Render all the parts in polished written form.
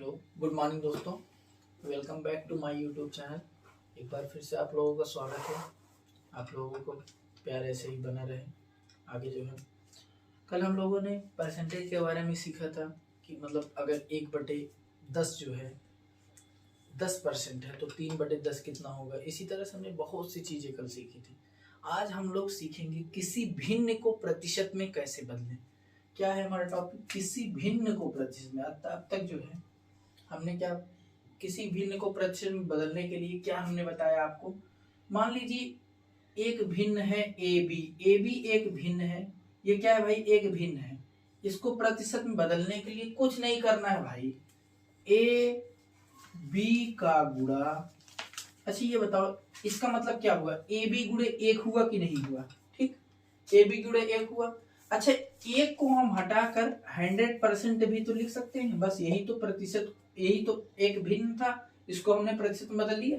Hello, good morning दोस्तों। Welcome back to my YouTube channel. एक बार फिर से आप लोगों का स्वागत है। आप लोगों को प्यार ऐसे ही बना रहे आगे जो है। कल हम लोगों ने परसेंटेज के बारे में सीखा था कि मतलब अगर 1/10 जो है 10% है तो 3/10 कितना होगा। इसी तरह से हमने बहुत सी चीज़ें कल सीखी थी। आज हम लोग सीखेंगे किसी भिन्न को प्रतिशत में कैसे बदलें। क्या है हमारा टॉपिक? किसी भिन्न को प्रतिशत में। अब तक जो है हमने क्या किसी भिन्न को प्रतिशत में बदलने के लिए क्या हमने बताया आपको। मान लीजिए एक भिन्न है ए बी एक भिन्न है। ये क्या है भाई? एक भिन्न है। इसको प्रतिशत में बदलने के लिए कुछ नहीं करना है भाई, ए बी का गुणा। अच्छा ये बताओ इसका मतलब क्या हुआ? ए बी गुणे एक हुआ कि नहीं हुआ? ठीक, ए बी गुणे एक हुआ। अच्छा एक को हम हटाकर 100% भी तो लिख सकते हैं। बस यही तो प्रतिशत, यही तो एक भिन्न था, इसको हमने प्रतिशत में बदल लिया।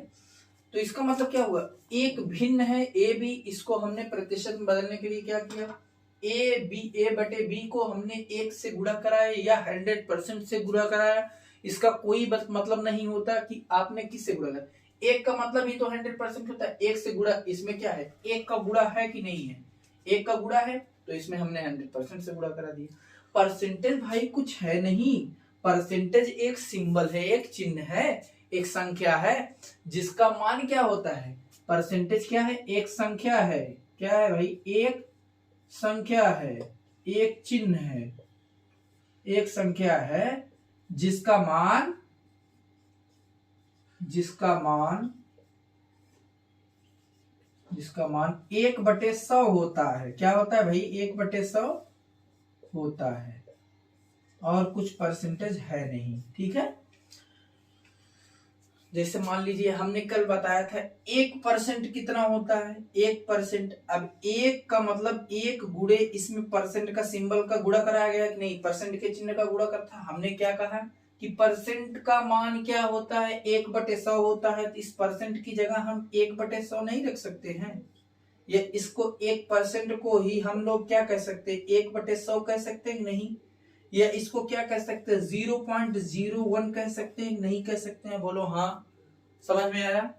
तो इसका मतलब क्या हुआ? एक भिन्न है ए बी, इसको हमने प्रतिशत में बदलने के लिए क्या किया? ए बटे बी को हमने एक से गुणा कराया या 100% से गुणा कराया। इसका कोई मतलब नहीं होता कि आपने किससे गुणा करा। एक का मतलब ही तो 100% होता है। एक से गुणा, इसमें क्या है? एक का गुणा है कि नहीं है? एक का गुणा है तो इसमें हमने 100% से गुणा करा दिया। परसेंटेज भाई कुछ है नहीं। परसेंटेज एक सिंबल है, एक चिन्ह है, एक संख्या है जिसका मान क्या होता है? परसेंटेज क्या है? एक संख्या है। क्या है भाई? एक संख्या है, एक चिन्ह है, एक संख्या है जिसका मान 1/100 होता है। क्या होता है भाई? 1/100 होता है और कुछ परसेंटेज है नहीं। ठीक है, जैसे मान लीजिए हमने कल बताया था 1% कितना होता है? 1%। अब एक का मतलब एक गुणे, इसमें परसेंट का सिंबल का गुणा कराया गया कि नहीं? परसेंट के चिन्ह का गुणा करता। हमने क्या कहा कि परसेंट का मान क्या होता है? 1/100 होता है। तो इस परसेंट की जगह हम 1/100 नहीं रख सकते हैं। ये इसको 1% को ही हम लोग क्या कह सकते हैं? 1/100 कह सकते हैं नहीं? या इसको क्या कह सकते हैं? 0.01 कह सकते हैं नहीं? कह सकते हैं? बोलो हाँ। समझ में आया?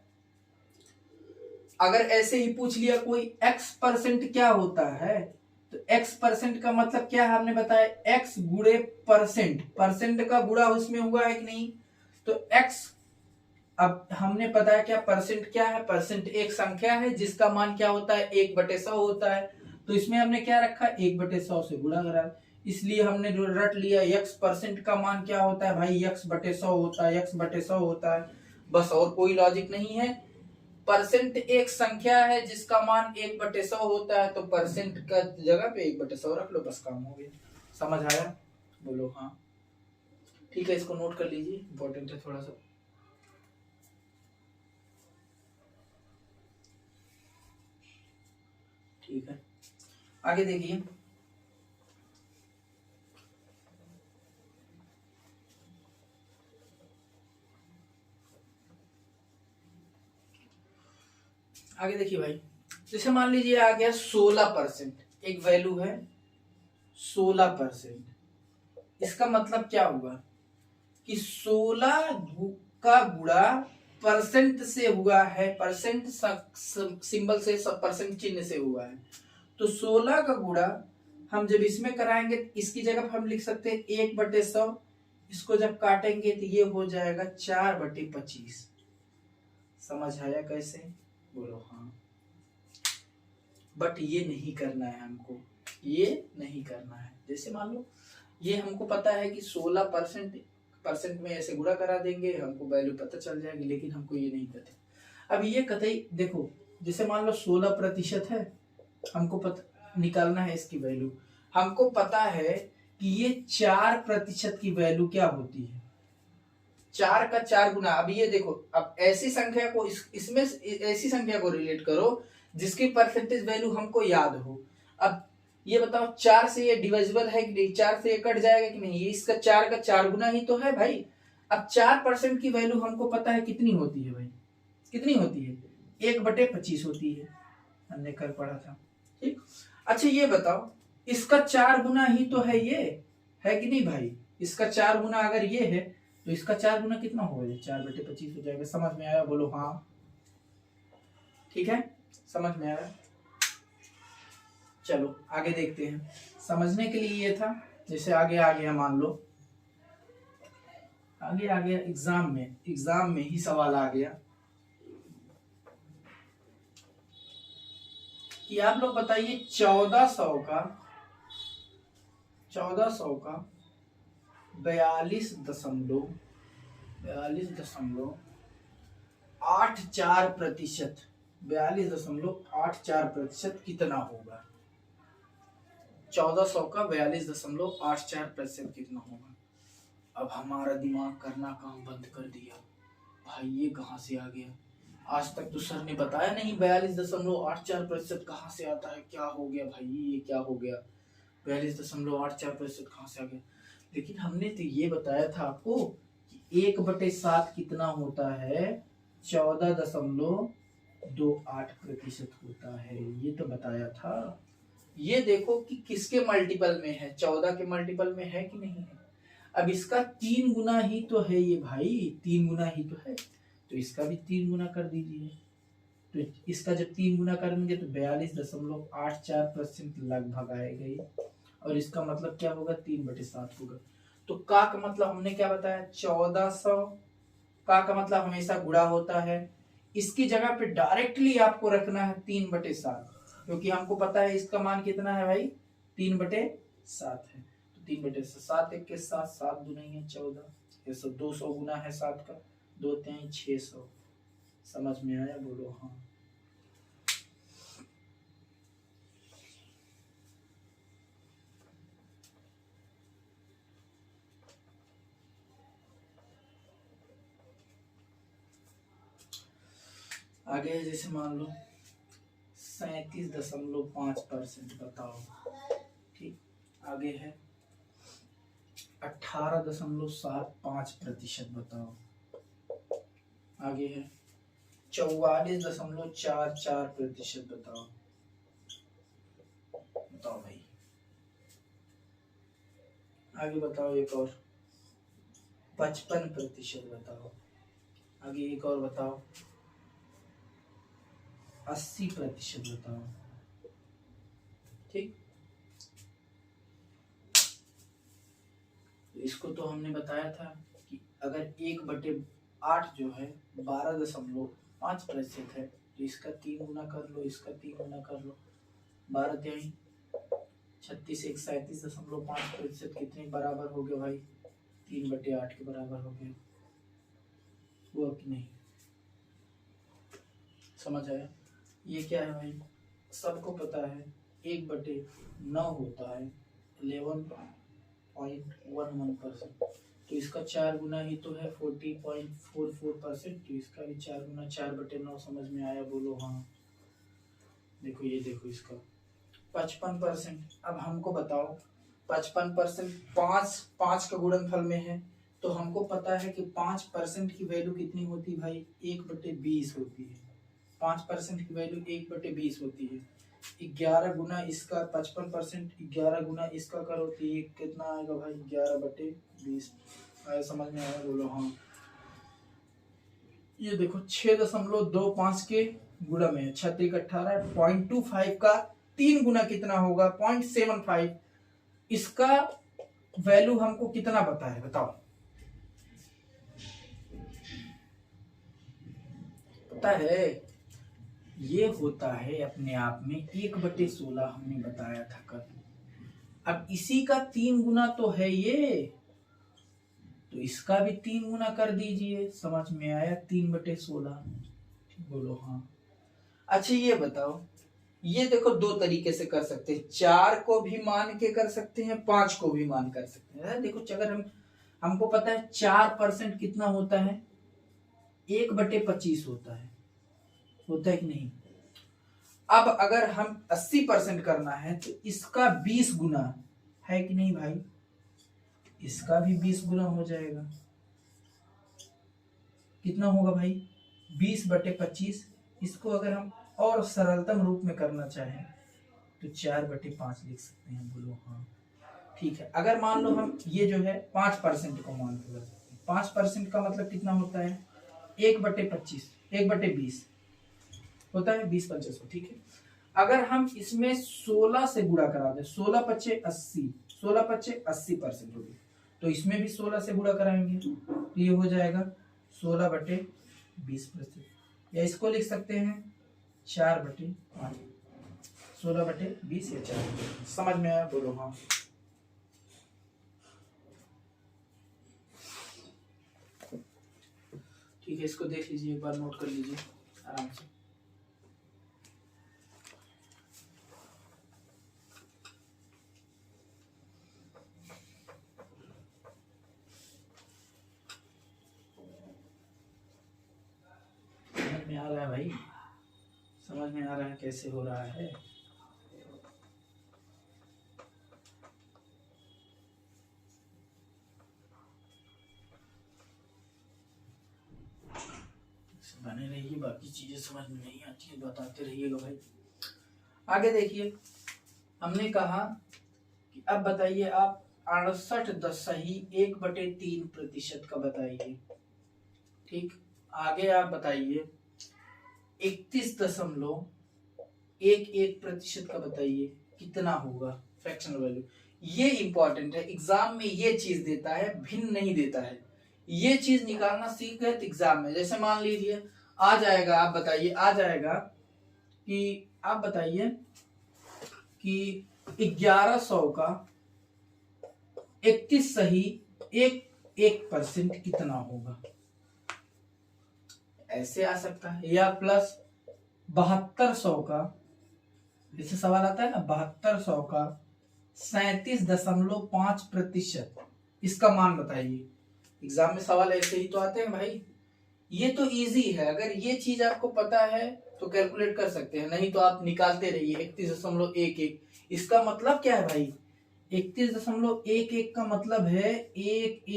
अगर ऐसे ही पूछ लिया कोई x% क्या होता है, तो x% का मतलब क्या है हमने बताया? x गुणे परसेंट, परसेंट का गुणा उसमें हुआ है कि नहीं? तो x, अब हमने बताया क्या परसेंट क्या है? परसेंट एक संख्या है जिसका मान क्या होता है? 1/100 होता है। तो इसमें हमने क्या रखा? 1/100 से गुणा करा। इसलिए हमने जो रट लिया x% का मान क्या होता है भाई? x/100 होता है, x/100 होता है। बस और कोई लॉजिक नहीं है। परसेंट एक संख्या है जिसका मान 1/100 होता है, तो परसेंट का जगह पे 1/100 रख लो, बस काम हो गया। समझ आया? बोलो हाँ। ठीक है, इसको नोट कर लीजिए, इंपॉर्टेंट है थोड़ा सा। ठीक है, आगे देखिए। आगे देखिए भाई, जैसे मान लीजिए आ गया 16%, एक वैल्यू है 16%। इसका मतलब क्या हुआ कि 16 का गुणा परसेंट से हुआ है, परसेंट सिंबल से, परसेंट चिन्ह से हुआ है। तो 16 का गुणा हम जब इसमें कराएंगे, इसकी जगह हम लिख सकते हैं 1/100। इसको जब काटेंगे तो ये हो जाएगा 4/25। समझ आया कैसे? बोलो हाँ। बट ये नहीं करना है हमको, ये नहीं करना है। जैसे मान लो ये हमको पता है कि 16% में ऐसे गुणा करा देंगे, हमको वैल्यू पता चल जाएगी, लेकिन हमको ये नहीं पता। अब ये कतई देखो, जैसे मान लो 16% है, हमको पता निकालना है इसकी वैल्यू। हमको पता है कि ये 4% की वैल्यू क्या होती है? 4 का 4 गुना। अब ये देखो, अब ऐसी संख्या को इसमें ऐसी संख्या को रिलेट करो जिसकी परसेंटेज वैल्यू हमको याद हो। अब ये बताओ 4 से ये डिविजिबल है कि नहीं? 4 से ये कट जाएगा कि नहीं? ये इसका 4 का 4 गुना ही तो है भाई। अब 4% की वैल्यू हमको पता है कितनी होती है भाई? कितनी होती है? 1/25 होती है, हमने कल पढ़ा था। ठीक, अच्छा ये बताओ इसका 4 गुना ही तो है ये, है कि नहीं भाई? इसका 4 गुना अगर ये है तो इसका 4 गुना कितना होगा, 4/25 हो जाएगा। समझ में आया, बोलो हाँ। ठीक है, समझ में आया। चलो आगे देखते हैं। समझने के लिए ये था, जैसे आगे आ गया, मान लो आगे आ गया एग्जाम में ही सवाल आ गया कि आप लोग बताइए 1400 का 42.84%, 42.84% कितना होगा। 1400 का 42.84% कितना होगा। अब हमारा दिमाग करना काम बंद कर दिया, भाई ये कहाँ से आ गया, आज तक तो सर ने बताया नहीं 42.84% कहाँ से आता है, क्या हो गया भाई, ये क्या हो गया, 42.84% कहाँ से आ गया। लेकिन हमने तो ये बताया था आपको कि 1/7 कितना होता है, 14.28% होता है, ये तो बताया था। ये देखो कि किसके मल्टीपल में है, 14 के मल्टीपल में है कि नहीं है। अब इसका 3 गुना ही तो है ये भाई, 3 गुना ही तो है, तो इसका भी 3 गुना कर दीजिए। तो इसका जब 3 गुना करेंगे तो 42.84% लगभग आएगा, और इसका मतलब क्या होगा, 3/7 होगा। तो का मतलब हमने क्या बताया, 1400 का मतलब हमेशा गुणा होता है। इसकी जगह पे डायरेक्टली आपको रखना है 3/7, क्योंकि हमको पता है इसका मान कितना है भाई, 3/7 है। तो 3/7, 1 के साथ 7 दूनी है 14, ये सब 200 गुना है 7 का, 2 3 600। समझ में आया, बोलो हाँ। आगे है, जैसे मान लो 37.5% बताओ। ठीक, आगे है 18.75% बताओ। आगे है 44.44% बताओ। बताओ भाई, आगे बताओ एक और 55% बताओ। आगे एक और बताओ 80% बताओ। ठीक, इसको तो हमने बताया था कि अगर 1/8 जो है 12.5% है, तो इसका 3 गुना कर लो, इसका 3 गुना कर लो, 12 3 36, 37.5% कितने बराबर हो गया भाई, 3/8 के बराबर हो गया, हुआ कि नहीं। समझ आया। ये क्या है भाई, सबको पता है 1/9 होता है 11.11%, तो इसका 4 गुना ही तो है 40.44%, तो इसका भी 4 गुना 4/9। समझ में आया, बोलो हाँ। देखो ये देखो इसका 55%। अब हमको बताओ 55% 5 का गुणनफल में है, तो हमको पता है कि 5% की वैल्यू कितनी होती है भाई, 1/20 होती है। 5% की वैल्यू 1/20 होती है। 11 गुना इसका 55%, 11 गुना इसका करो तो ये कितना आएगा भाई, 11/20 आया। समझ में आया, बोलो हाँ। ये देखो 6.25 के गुणा में 36 18 0.25 का 3 गुना कितना होगा, 0.75। इसका वैल्यू हमको कितना पता है बताओ, पता है। ये होता है अपने आप में 1/16, हमने बताया था कल। अब इसी का 3 गुना तो है ये, तो इसका भी 3 गुना कर दीजिए। समझ में आया, 3/16। बोलो हाँ। अच्छा ये बताओ, ये देखो 2 तरीके से कर सकते हैं, 4 को भी मान के कर सकते हैं, 5 को भी मान कर सकते हैं। देखो अगर हमको पता है 4% कितना होता है, 1/25 होता है कि नहीं। अब अगर हम 80% करना है तो इसका 20 गुना है कि नहीं भाई, इसका भी 20 गुना हो जाएगा। कितना होगा भाई, 20/25। इसको अगर हम और सरलतम रूप में करना चाहें तो 4/5 लिख सकते हैं, बोलो हाँ। ठीक है, अगर मान लो हम ये जो है 5% को मान के कर सकते हैं, 5% का मतलब कितना होता है 1/25, 1/20 होता है 20 पंचे 100, ठीक है। अगर हम इसमें 16 से गुणा करा दें, 16 पच्चे 80, 16 पच्चे 80% होगी, तो इसमें भी 16 से गुणा कराएंगे तो ये हो जाएगा 16/20%, या इसको लिख सकते हैं 4/5, 16/20 या 4। समझ में आया बोलो हाँ। ठीक है, इसको देख लीजिए एक बार, नोट कर लीजिए आराम से। समझ में आ रहा है भाई, समझ में आ रहा है कैसे हो रहा है। बने रहिए, बाकी चीजें समझ में नहीं आती है बताते रहिएगा भाई। आगे देखिए, हमने कहा कि अब बताइए आप 68.1/3% का बताइए। ठीक, आगे आप बताइए 31.11% का बताइए कितना होगा फ्रैक्शनल वैल्यू। ये इंपॉर्टेंट है, एग्जाम में ये चीज देता है, भिन्न नहीं देता है। ये चीज निकालना सीख गए तो एग्जाम में, जैसे मान लीजिए आ जाएगा, आप बताइए आ जाएगा कि आप बताइए कि 1100 का 31 सही 1% कितना होगा, ऐसे आ सकता है। या प्लस 7200 का, जैसे सवाल आता है ना 7200 का 37.5%, इसका मान बताइए। एग्जाम में सवाल ऐसे ही तो आते हैं भाई। ये तो इजी है, अगर ये चीज आपको पता है तो कैलकुलेट कर सकते हैं, नहीं तो आप निकालते रहिए 31.11। इसका मतलब क्या है भाई, 31.11 का मतलब है 1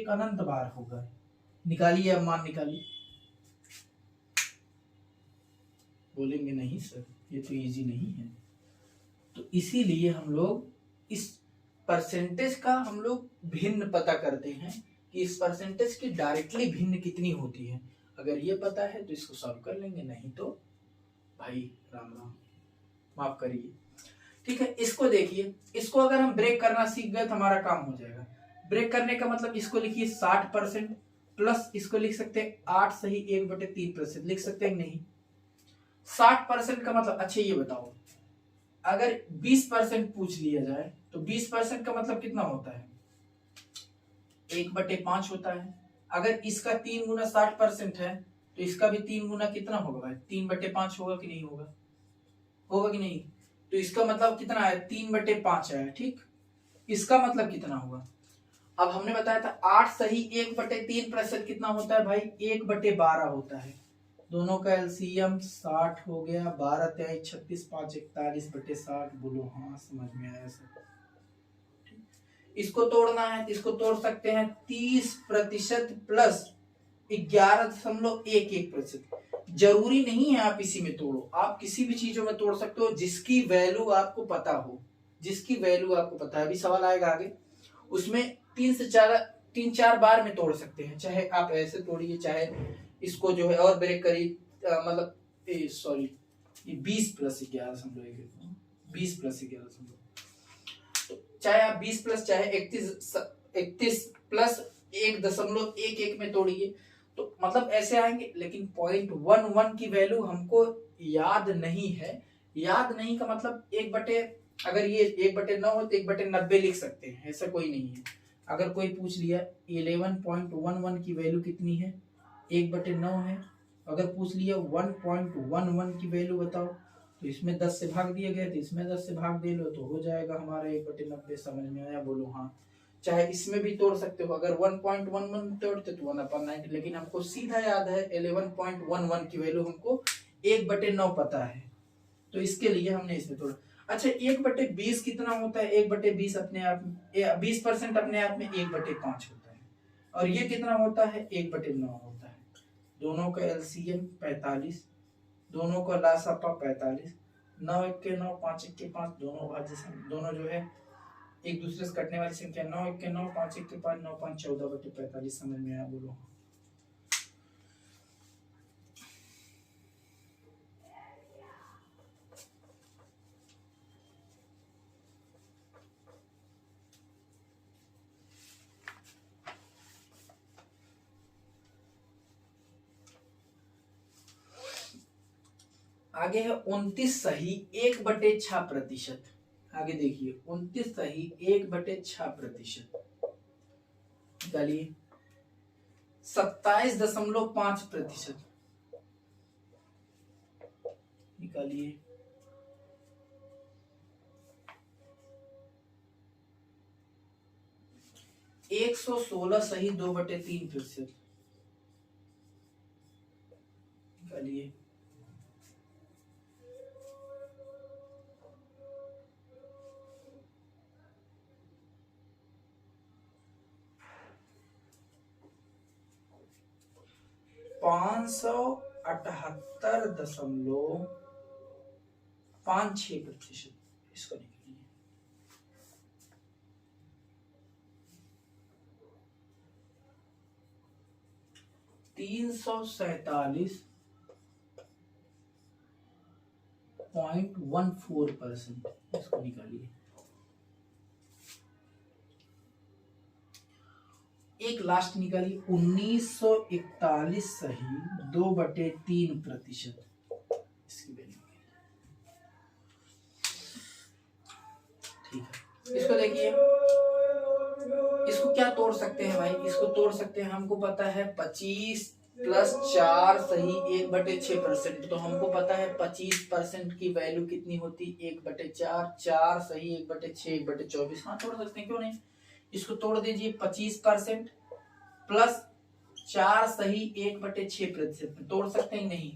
अनंत बार होगा। निकालिए, अब मान निकालिए। बोलेंगे नहीं सर ये तो इजी नहीं है, तो इसीलिए हम लोग इस परसेंटेज का हम लोग भिन्न पता करते हैं कि इस परसेंटेज की डायरेक्टली भिन्न कितनी होती है। अगर ये पता है तो इसको सॉल्व कर लेंगे, नहीं तो भाई राम राम, माफ करिए। ठीक है, इसको देखिए, इसको अगर हम ब्रेक करना सीख गए तो हमारा काम हो जाएगा। ब्रेक करने का मतलब इसको लिखिए 60% प्लस इसको लिख सकते हैं 8 सही 1/3%, लिख सकते हैं नहीं। 60% का मतलब, अच्छा ये बताओ अगर 20% पूछ लिया जाए तो 20% का मतलब कितना होता है 1/5 होता है। अगर इसका 3 गुना 60% है तो इसका भी 3 गुना कितना होगा भाई, 3/5 होगा कि नहीं होगा, होगा कि नहीं। तो इसका मतलब कितना है 3/5 है, ठीक। इसका मतलब कितना होगा, अब हमने बताया था 8 सही 1/3% कितना होता है भाई 1/12 होता है। दोनों का एलसीएम 60 हो गया, 12 23 36 5 41/60। बोलो हाँ, समझ में आया सब। इसको तोड़ना है तो इसको तोड़ सकते हैं 30% प्लस 11.11%। जरूरी नहीं है आप इसी में तोड़ो, आप किसी भी चीजों में तोड़ सकते हो जिसकी वैल्यू आपको पता हो, जिसकी वैल्यू आपको पता है। अभी सवाल आएगा आगे, उसमें 3 4 बार में तोड़ सकते हैं, चाहे आप ऐसे तोड़िए, चाहे इसको जो है और ब्रेक करिए, मतलब सॉरी 20 + 11.1, 20 + 11, चाहे आप 20 प्लस चाहे 31 प्लस 1.11 में तोड़िए, तो मतलब ऐसे आएंगे। लेकिन 0.11 की वैल्यू हमको याद नहीं है। याद नहीं का मतलब अगर ये 1/9 हो तो 1/90 लिख सकते हैं, ऐसा कोई नहीं है। अगर कोई पूछ लिया 11.11 की वैल्यू कितनी है 1/9 है, अगर पूछ लिया 1.11 की वैल्यू बताओ तो इसमें 10 से भाग दिए गए तो इसमें 10 से भाग दे लो तो हो जाएगा हमारा 1/90। समझ में आया, बोलो हाँ। चाहे इसमें भी तोड़ सकते हो, अगर 1.11 तोड़ते तो 1/90, लेकिन हमको सीधा याद है 11.11 की वैल्यू हमको 1/9 पता है, तो इसके लिए हमने इसमें तोड़ा। अच्छा 1/20 कितना होता है, 1/20 अपने आप 20% अपने आप में 1/5 होता है, और ये कितना होता है 1/9 होता है। दोनों का एलसीएम 45, दोनों का लासापा 45, 9 × 1 = 9, 5 × 1 = 5, दोनों भाज्य दोनों जो है एक दूसरे से कटने वाली संख्या 9 1 के 9 5 1 के 5 9 5 14/45। समझ में आया? बोलो। आगे है 29 सही 1/6%। आगे देखिए 29 सही 1/6%। निकालिए 27.5%। निकालिए 116 सही 2/3%। निकालिए 578.56%। इसको निकालिए 347.14%। इसको निकालिए। एक लास्ट निकालिए 1941 सही 2/3%। इसकी वैल्यू ठीक है। इसको देखिए, इसको क्या तोड़ सकते हैं भाई? इसको तोड़ सकते हैं, हमको पता है 25 + 4 सही 1/6%। तो हमको पता है 25% की वैल्यू कितनी होती? 1/4। 4 सही 1/6 1/24। हाँ तोड़ सकते हैं, क्यों नहीं। इसको तोड़ दीजिए 25% + 4 सही 1/6%। तोड़ सकते हैं? नहीं।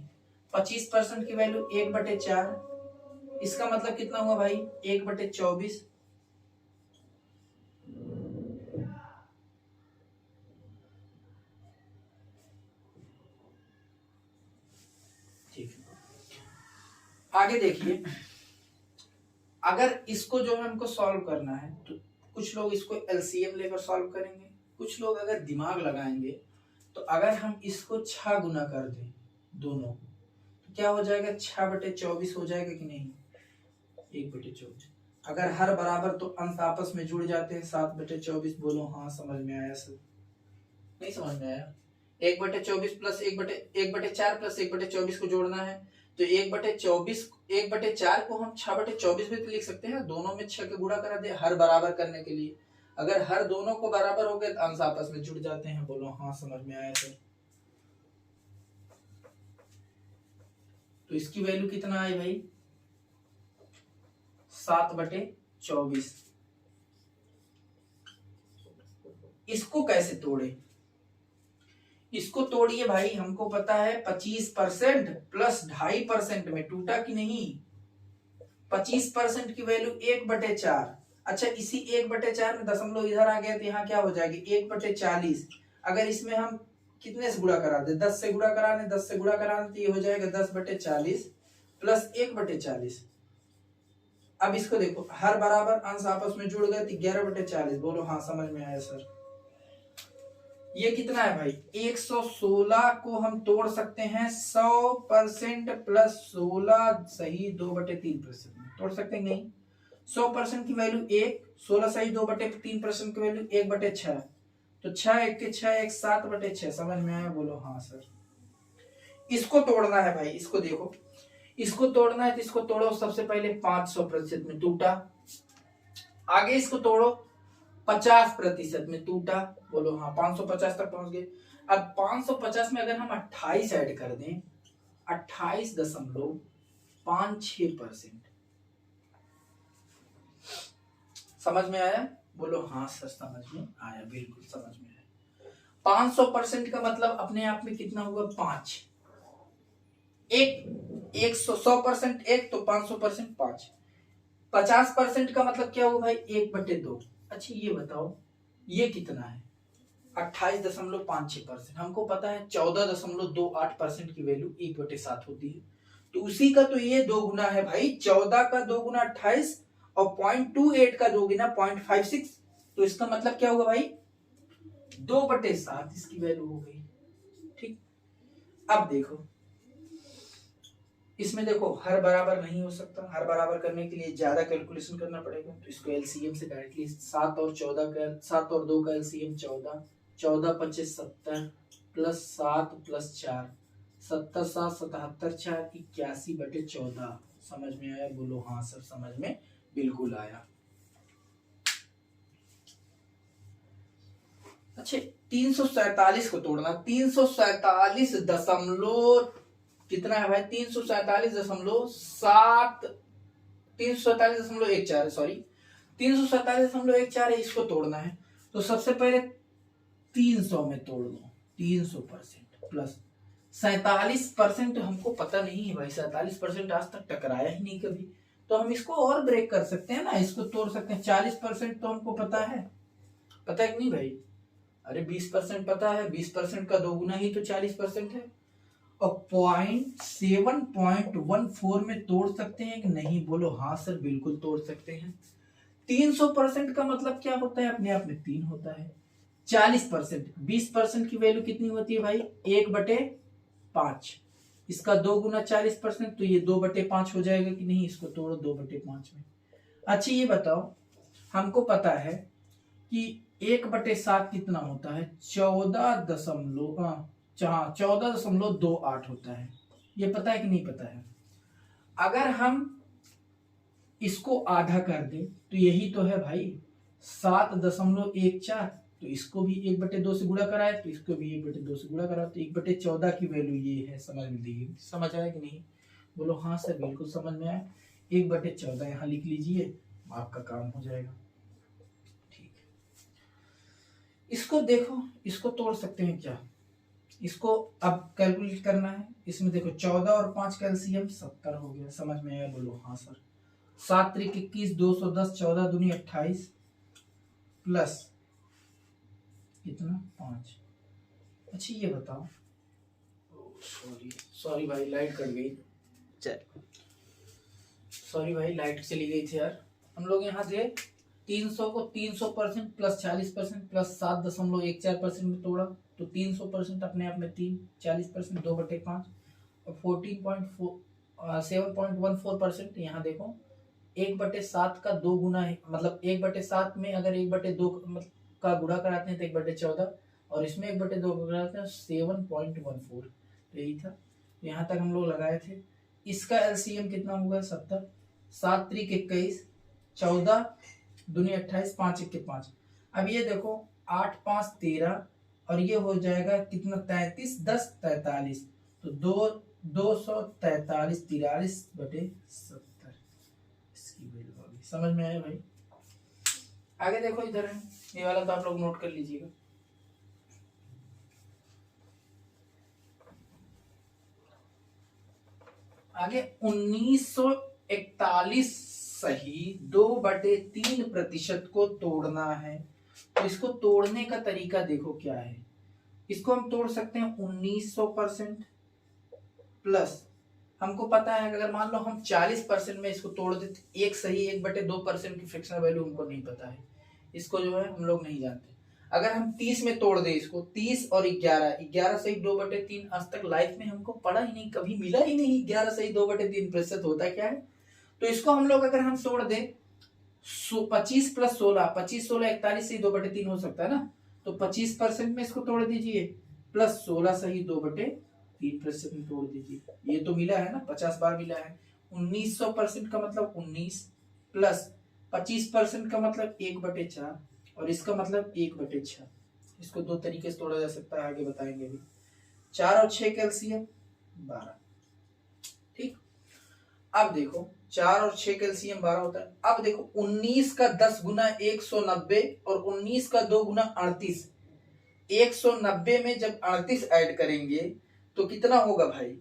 25% की वैल्यू 1/4। इसका मतलब कितना हुआ भाई? 1/24। ठीक है। आगे देखिए, अगर इसको जो है हमको सॉल्व करना है तो कुछ लोग इसको एलसीएम लेकर सॉल्व करेंगे, कुछ लोग अगर दिमाग लगाएंगे तो अगर हम इसको 6 गुना कर दें दोनों तो क्या हो जाएगा? 6/24 हो जाएगा कि नहीं? 1/24। अगर हर बराबर तो अंश आपस में जुड़ जाते हैं 7/24। बोलो हाँ समझ में आया सर? नहीं समझ में आया? 1/24 + 1/4 + 1/24 को जोड़ना है तो 1/24 1/4 को हम 6/24 भी तो लिख सकते हैं। दोनों में 6 के गुणा करा दे हर बराबर करने के लिए। अगर हर दोनों को बराबर हो गए तो अंश आपस में जुड़ जाते हैं। बोलो हाँ समझ में आया सर? तो इसकी वैल्यू कितना आई भाई? 7/24। इसको कैसे तोड़े? इसको तोड़िए भाई। हमको पता है 25% + 2.5% में टूटा कि नहीं? 25% की वैल्यू 1/4। अच्छा, इसी 1/4 में दशमलव इधर आ गया तो यहाँ क्या हो जाएगी? 1/40। अगर इसमें हम कितने से गुणा करा दे? 10 से गुणा करा दे। 10 से गुणा करा दे तो ये हो जाएगा 10/40 + 1/40। अब इसको देखो, हर बराबर अंश आपस में जुड़ गए तो 11/40। बोलो हाँ समझ में आया सर? ये कितना है भाई? 116 को हम तोड़ सकते हैं 100% + 16 सही 2/3% में। तोड़ सकते हैं नहीं? 100% की वैल्यू 1, 16 सही 2/3% की वैल्यू 1/6। तो 6 1 के 6 1 7/6। समझ में आया? बोलो हाँ सर? इसको तोड़ना है भाई। इसको देखो, इसको तोड़ना है तो इसको तोड़ो। सबसे पहले 500% में टूटा। आगे इसको तोड़ो 50% में टूटा। बोलो हाँ 550 तक पहुंच गए। अब 550 में अगर हम 28 ऐड कर दें 28.56%। समझ में आया? बोलो हाँ सर समझ में आया? बिल्कुल समझ में आया। 500% का मतलब अपने आप में कितना हुआ? 5। 100% 1 तो 500% 5। 50% का मतलब क्या हुआ भाई? 1/2। अच्छा ये बताओ ये कितना है? 28.56%। हमको पता है 14.28% की वैल्यू 1/7 होती है। तो उसी का तो ये 2 गुना है भाई। 14 का 2 गुना 28 और 0.28 का दोगे ना 0.56, तो इसका मतलब क्या होगा भाई 2/7 इसकी वैल्यू हो गई। ठीक, अब देखो इसमें देखो हर बराबर नहीं हो सकता, हर बराबर करने के लिए ज्यादा कैलकुलेशन करना पड़ेगा, तो इसको एलसीएम से डायरेक्टली 7 और 2 का एलसीएम 14, 14 25 70 प्लस 7 प्लस 4 70 7 77 4 81/14। समझ में आया? बोलो हाँ सर समझ में बिल्कुल आया। अच्छा 347 को तोड़ना, 347 दशमलव कितना है भाई 347.7 347.14 सॉरी 347.14 है, इसको तोड़ना है। तो सबसे पहले 300 में तोड़ दो, 300% प्लस 47% हमको पता नहीं है भाई, 47% आज तक टकराया ही नहीं कभी, तो हम इसको और ब्रेक कर सकते हैं ना, इसको तोड़ सकते हैं। 40% तो हमको पता है कि नहीं भाई? अरे 20% पता है, 20% का 2 गुना ही तो 40% है। और 7.14 में तोड़ सकते हैं कि नहीं? बोलो हाँ सर बिल्कुल तोड़ सकते हैं। 300% का मतलब क्या होता है? अपने आप में 3 होता है। 40% 20% की वैल्यू कितनी होती है भाई? 1/5। इसका 2 गुना 40%, तो ये 2/5 हो जाएगा कि नहीं? इसको तोड़ो 2/5 में। अच्छा ये बताओ, हमको पता है कि 1/7 कितना होता है? 14.28 होता है। ये पता है कि नहीं पता है? अगर हम इसको आधा कर दे तो यही तो है भाई 7.14, तो इसको भी 1/2 से गुणा कराए, तो इसको भी 1/2 से गुणा करा, तो 1/14 की वैल्यू ये है। समझ में लीजिए, समझ आया कि नहीं? बोलो हाँ सर बिल्कुल समझ में आया। 1/14 यहाँ लिख लीजिए, आपका काम हो जाएगा। ठीक, इसको देखो, इसको तोड़ सकते हैं क्या? इसको अब कैलकुलेट करना है। इसमें देखो 14 और 5 का एलसीएम 70 हो गया। समझ में आया? बोलो हाँ सर। 7 त्रिक 21, 210, 14 दूनी 28 प्लस कितना 5। अच्छा ये बताओ, सॉरी भाई लाइट कट गई, सॉरी भाई लाइट चली गई थी यार। हम लोग यहाँ से 300 को 300% प्लस 40% प्लस 7.14% में तोड़ा, तो 300% अपने आप में 3, 40% 2/5 और 7.14% यहाँ देखो 1/7 का 2 गुना है, मतलब 1/7 में अगर 1/2 का गुणा कराते हैं तो 1/14, और इसमें 1/2 का कराते हैं 7.14, यही था। यहाँ तक हम लोग लगाए थे। इसका एलसीएम कितना होगा? 70, 7 त्रिक 21, 14 दूनी 28, 5 1 5। अब ये देखो 8 5 13 और ये हो जाएगा कितना 33 10 43, तो 243 43/70 इसकी वैल्यू होगी। समझ में आया भाई? आगे देखो इधर है, ये वाला तो आप लोग नोट कर लीजिएगा। आगे 1941 सही 2/3% को तोड़ना है। तो इसको तोड़ने का तरीका देखो क्या है। इसको हम तोड़ सकते हैं 1900% प्लस, हमको पता है कि अगर मान लो हम 40% में इसको तोड़ देते, एक सही 1/2% की फ्रैक्शनल वैल्यू हमको नहीं पता है, इसको जो है हम लोग नहीं जानते। अगर हम 30 में तोड़ दे इसको, 30 और 11, 11 सही 2/3, आज तक लाइफ में हमको पढ़ा ही नहीं, कभी मिला ही नहीं 11 सही 2/3% होता क्या है। तो इसको हम लोग अगर हम तोड़ दे 25 प्लस 16, 25 16 41 सही 2/3 हो सकता है ना, तो 25% में इसको तोड़ दीजिए, प्लस 16 सही 2/3% में तोड़ दीजिए। ये तो मिला है ना, 50 बार मिला है। 1900% का मतलब 19 प्लस 25% का मतलब 1/4 और इसका मतलब 1/6। इसको 2 तरीके से तोड़ा जा सकता है, आगे बताएंगे भी। 4 और 6 का एलसीएम 12। ठीक, अब देखो 4 और 6 का एलसीएम 12 होता है। अब देखो 19 का 10 गुना 190 और 19 का 2 गुना 38। 190 में जब 38 ऐड करेंगे तो कितना होगा भाई?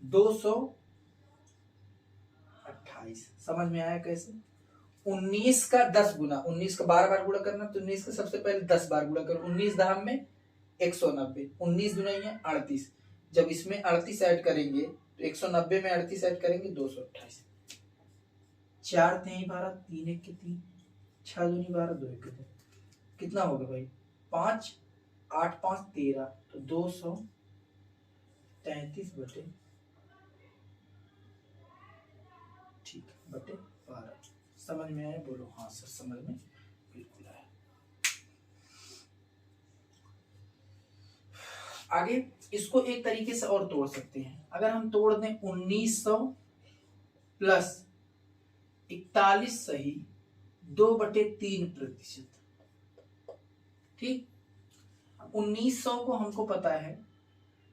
228। समझ में आया कैसे? 19 का 10 गुना, 19 का 12 बार गुणा करना, तो 19 का सबसे पहले 10 बार गुणा करो। 19 धाम में 190, 19 दुना 38, जब इसमें 38 ऐड करेंगे तो 190 में 38 ऐड करेंगे 228। 4 3 12, 3 1 के 3, 6 दूनी 12, 2 1 के 2, कितना हो गया भाई 5 8 5 13, तो 233 बटे ठीक बटे 12। समझ में आया? बोलो हाँ सर समझ में बिल्कुल आया। आगे इसको एक तरीके से और तोड़ सकते हैं। अगर हम तोड़ दें 1900 प्लस 41 सही 2/3%। ठीक, 1900 को हमको पता है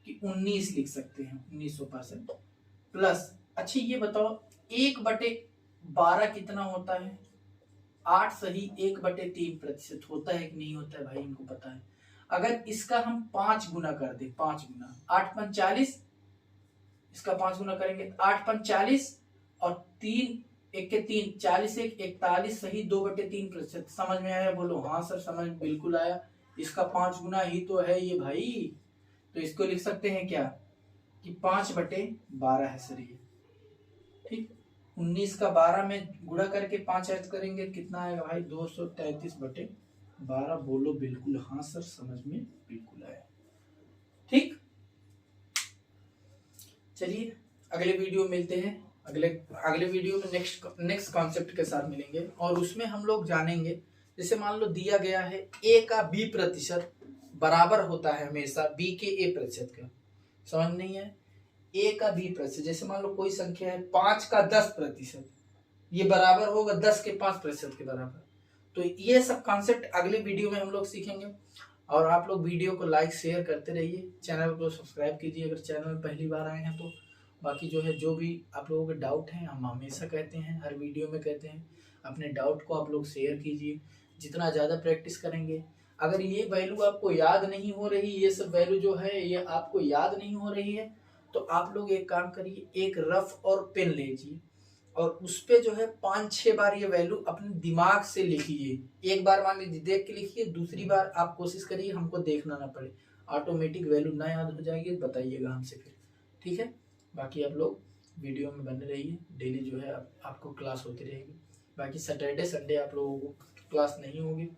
कि 19 लिख सकते हैं 1900% प्लस, अच्छा ये बताओ 1/12 कितना होता है? 8 सही 1/3% होता है कि नहीं होता है भाई? इनको पता है। अगर इसका हम 5 गुना कर दे, 5 गुना 8 5 40, इसका 5 गुना करेंगे 8 5 40 और 3 1 के 3 40 1 41 सही 2/3%। समझ में आया? बोलो हाँ सर समझ बिल्कुल आया। इसका 5 गुना ही तो है ये भाई, तो इसको लिख सकते हैं क्या कि 5/12 है सर ये। ठीक, 19 का 12 में गुणा करके 5 ऐड करेंगे कितना आएगा भाई 233/12। बोलो बिल्कुल हाँ सर समझ में बिल्कुल आया। ठीक, चलिए अगले वीडियो मिलते हैं। अगले वीडियो में नेक्स्ट कॉन्सेप्ट के साथ मिलेंगे और उसमें हम लोग जानेंगे, जैसे मान लो दिया गया है a का b प्रतिशत बराबर होता है हमेशा b के a प्रतिशत का। समझ नहीं है? a का b प्रतिशत, जैसे मान लो कोई संख्या है 5 का 10%, ये बराबर होगा 10 के 5% के बराबर। तो ये सब कॉन्सेप्ट अगले वीडियो में हम लोग सीखेंगे। और आप लोग वीडियो को लाइक शेयर करते रहिए, चैनल को सब्सक्राइब कीजिए अगर चैनल पहली बार आए हैं तो। बाकी जो है जो भी आप लोगों के डाउट हैं, हम हमेशा कहते हैं हर वीडियो में कहते हैं, अपने डाउट को आप लोग शेयर कीजिए। जितना ज़्यादा प्रैक्टिस करेंगे, अगर ये वैल्यू आपको याद नहीं हो रही, ये सब वैल्यू जो है ये आपको याद नहीं हो रही है, तो आप लोग एक काम करिए, एक रफ और पेन लीजिए और उस पे जो है 5-6 बार ये वैल्यू अपने दिमाग से लिखिए। एक बार मान लीजिए देख के लिखिए, दूसरी बार आप कोशिश करिए हमको देखना ना पड़े, ऑटोमेटिक वैल्यू ना याद हो जाएगी, बताइएगा हमसे फिर। ठीक है, बाकी आप लोग वीडियो में बने रहिए, डेली जो है आपको क्लास होती रहेगी। बाकी सैटरडे संडे आप लोगों को क्लास नहीं होगी,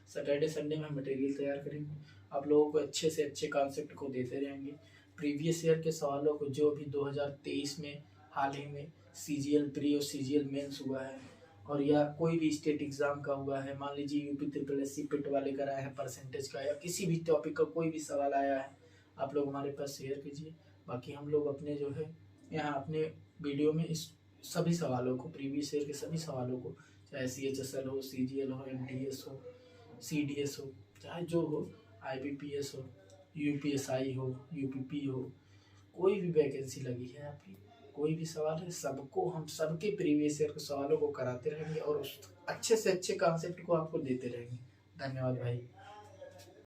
सैटरडे संडे में मटेरियल तैयार करेंगे, आप लोगों को अच्छे से अच्छे कॉन्सेप्ट को देते रहेंगे। प्रीवियस ईयर के सवालों को जो भी 2023 में हाल ही में CGL प्री और CGL मेंस हुआ है, और या कोई भी स्टेट एग्जाम का हुआ है, मान लीजिए UP SSC पिट वाले कराया है परसेंटेज का, या किसी भी टॉपिक का कोई भी सवाल आया है, आप लोग हमारे पास शेयर कीजिए। बाकी हम लोग अपने जो है यहाँ अपने वीडियो में इस सभी सवालों को, प्रीवियस ईयर के सभी सवालों को, चाहे CHSL हो, CGL हो, MTS हो, CDS हो, चाहे जो हो, IBPS हो, UPSI हो, UPP हो, कोई भी वैकेंसी लगी है आपकी, कोई भी सवाल है, सबको हम सबके प्रीवियस ईयर के सवालों को कराते रहेंगे और उस अच्छे से अच्छे कॉन्सेप्ट को आपको देते रहेंगे। धन्यवाद भाई।